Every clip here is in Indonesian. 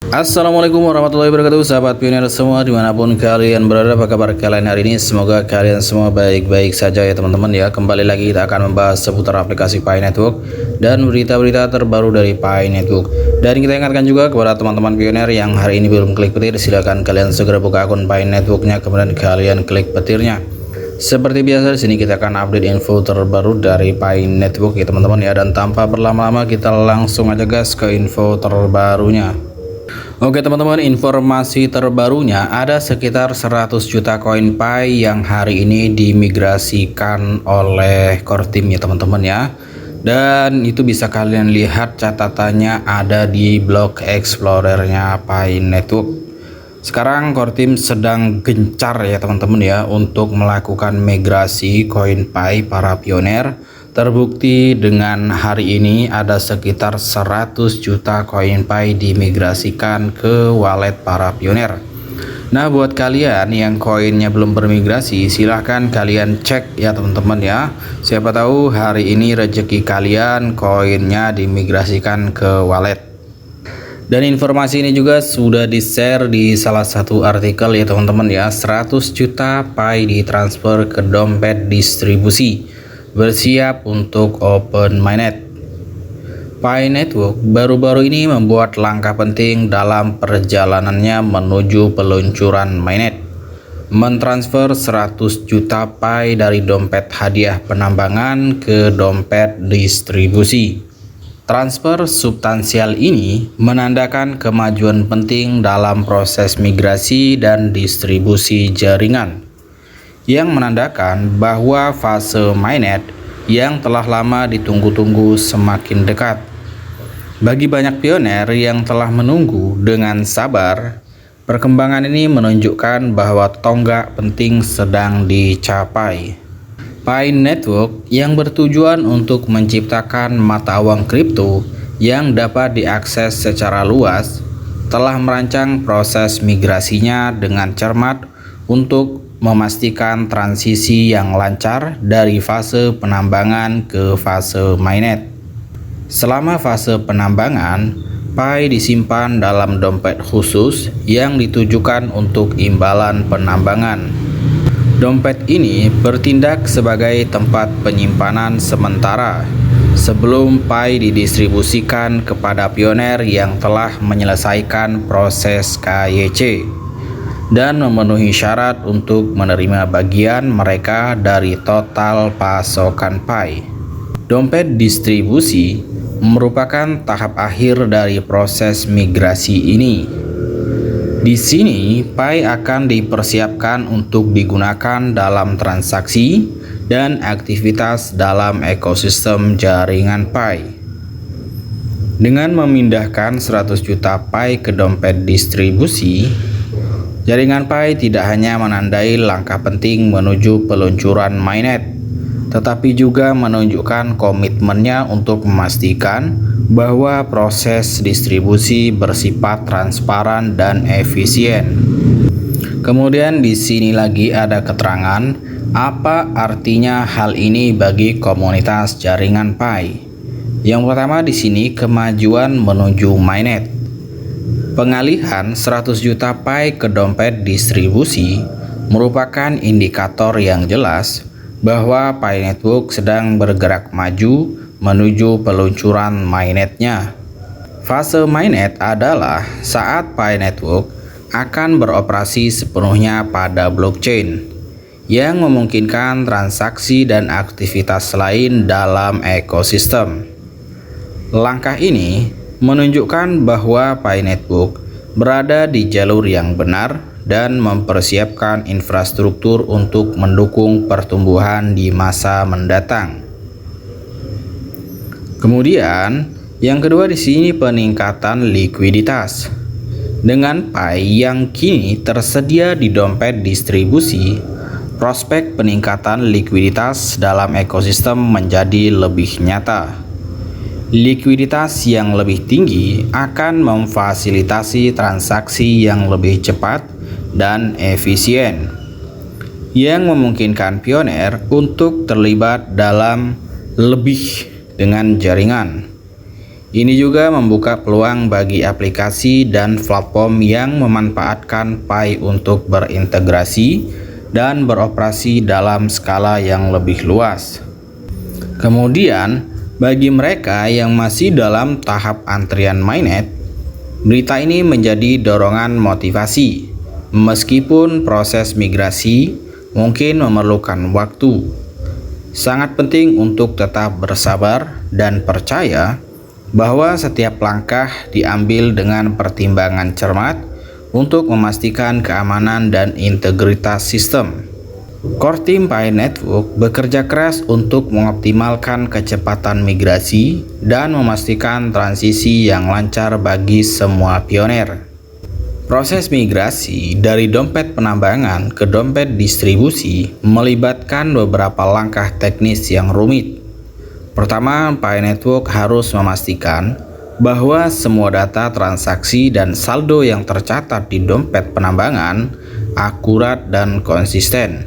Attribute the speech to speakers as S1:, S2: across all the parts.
S1: Assalamualaikum warahmatullahi wabarakatuh, sahabat pionir semua dimanapun kalian berada. Apa kabar kalian hari ini? Semoga kalian semua baik-baik saja ya teman-teman ya. Kembali lagi kita akan membahas seputar aplikasi Pi Network dan berita-berita terbaru dari Pi Network. Dan kita ingatkan juga kepada teman-teman pionir yang hari ini belum klik petir, silahkan kalian segera buka akun Pi Networknya, kemudian kalian klik petirnya. Seperti biasa di sini kita akan update info terbaru dari Pi Network ya teman-teman ya. Dan tanpa berlama-lama kita langsung aja gas ke info terbarunya. Oke teman-teman, informasi terbarunya ada sekitar 100 juta koin Pi yang hari ini dimigrasikan oleh core team ya teman-teman ya. Dan itu bisa kalian lihat catatannya ada di blog explorernya Pi Network. Sekarang core team sedang gencar ya teman-teman ya untuk melakukan migrasi koin Pi para pioner. Terbukti dengan hari ini ada sekitar 100 juta koin Pi dimigrasikan ke wallet para pioner. Nah, buat kalian yang koinnya belum bermigrasi, silahkan kalian cek ya teman-teman ya. Siapa tahu hari ini rezeki kalian koinnya dimigrasikan ke wallet. Dan informasi ini juga sudah di-share di salah satu artikel ya teman-teman ya. 100 juta Pi ditransfer ke dompet distribusi, bersiap untuk open mainnet. Pi Network baru-baru ini membuat langkah penting dalam perjalanannya menuju peluncuran mainnet, mentransfer 100 juta Pi dari dompet hadiah penambangan ke dompet distribusi. Transfer substansial ini menandakan kemajuan penting dalam proses migrasi dan distribusi jaringan, yang menandakan bahwa fase mainnet yang telah lama ditunggu-tunggu semakin dekat. Bagi banyak pioner yang telah menunggu dengan sabar, perkembangan ini menunjukkan bahwa tonggak penting sedang dicapai. Pi Network yang bertujuan untuk menciptakan mata uang kripto yang dapat diakses secara luas telah merancang proses migrasinya dengan cermat untuk memastikan transisi yang lancar dari fase penambangan ke fase mainnet. Selama fase penambangan, Pi disimpan dalam dompet khusus yang ditujukan untuk imbalan penambangan. Dompet ini bertindak sebagai tempat penyimpanan sementara sebelum Pi didistribusikan kepada pioner yang telah menyelesaikan proses KYC dan memenuhi syarat untuk menerima bagian mereka dari total pasokan Pi. Dompet distribusi merupakan tahap akhir dari proses migrasi ini. Di sini, Pi akan dipersiapkan untuk digunakan dalam transaksi dan aktivitas dalam ekosistem jaringan Pi. Dengan memindahkan 100 juta Pi ke dompet distribusi, jaringan Pi tidak hanya menandai langkah penting menuju peluncuran mainnet, tetapi juga menunjukkan komitmennya untuk memastikan bahwa proses distribusi bersifat transparan dan efisien. Kemudian di sini lagi ada keterangan apa artinya hal ini bagi komunitas jaringan Pi. Yang pertama di sini kemajuan menuju mainnet. Pengalihan 100 juta Pi ke dompet distribusi merupakan indikator yang jelas bahwa Pi Network sedang bergerak maju menuju peluncuran mainnetnya. Fase mainnet adalah saat Pi Network akan beroperasi sepenuhnya pada blockchain, yang memungkinkan transaksi dan aktivitas lain dalam ekosistem. Langkah ini menunjukkan bahwa Pi Network berada di jalur yang benar dan mempersiapkan infrastruktur untuk mendukung pertumbuhan di masa mendatang. Kemudian, yang kedua di sini peningkatan likuiditas. Dengan Pi yang kini tersedia di dompet distribusi, prospek peningkatan likuiditas dalam ekosistem menjadi lebih nyata. Likuiditas yang lebih tinggi akan memfasilitasi transaksi yang lebih cepat dan efisien, yang memungkinkan pioner untuk terlibat dalam lebih dengan jaringan. Ini juga membuka peluang bagi aplikasi dan platform yang memanfaatkan Pi untuk berintegrasi dan beroperasi dalam skala yang lebih luas. Kemudian, bagi mereka yang masih dalam tahap antrian mainnet, berita ini menjadi dorongan motivasi. Meskipun proses migrasi mungkin memerlukan waktu, sangat penting untuk tetap bersabar dan percaya bahwa setiap langkah diambil dengan pertimbangan cermat untuk memastikan keamanan dan integritas sistem. Core Team Pi Network bekerja keras untuk mengoptimalkan kecepatan migrasi dan memastikan transisi yang lancar bagi semua pioner. Proses migrasi dari dompet penambangan ke dompet distribusi melibatkan beberapa langkah teknis yang rumit. Pertama, Pi Network harus memastikan bahwa semua data transaksi dan saldo yang tercatat di dompet penambangan akurat dan konsisten.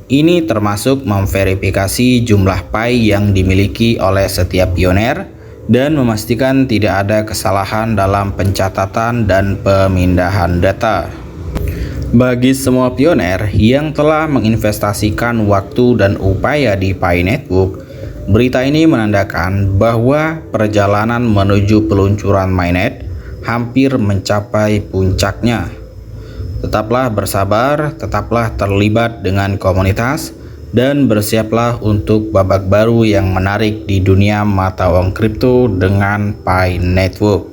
S1: Ini termasuk memverifikasi jumlah Pi yang dimiliki oleh setiap pioner dan memastikan tidak ada kesalahan dalam pencatatan dan pemindahan data. Bagi semua pioner yang telah menginvestasikan waktu dan upaya di Pi Network, berita ini menandakan bahwa perjalanan menuju peluncuran mainnet hampir mencapai puncaknya. Tetaplah bersabar, tetaplah terlibat dengan komunitas, dan bersiaplah untuk babak baru yang menarik di dunia mata uang kripto dengan Pi Network.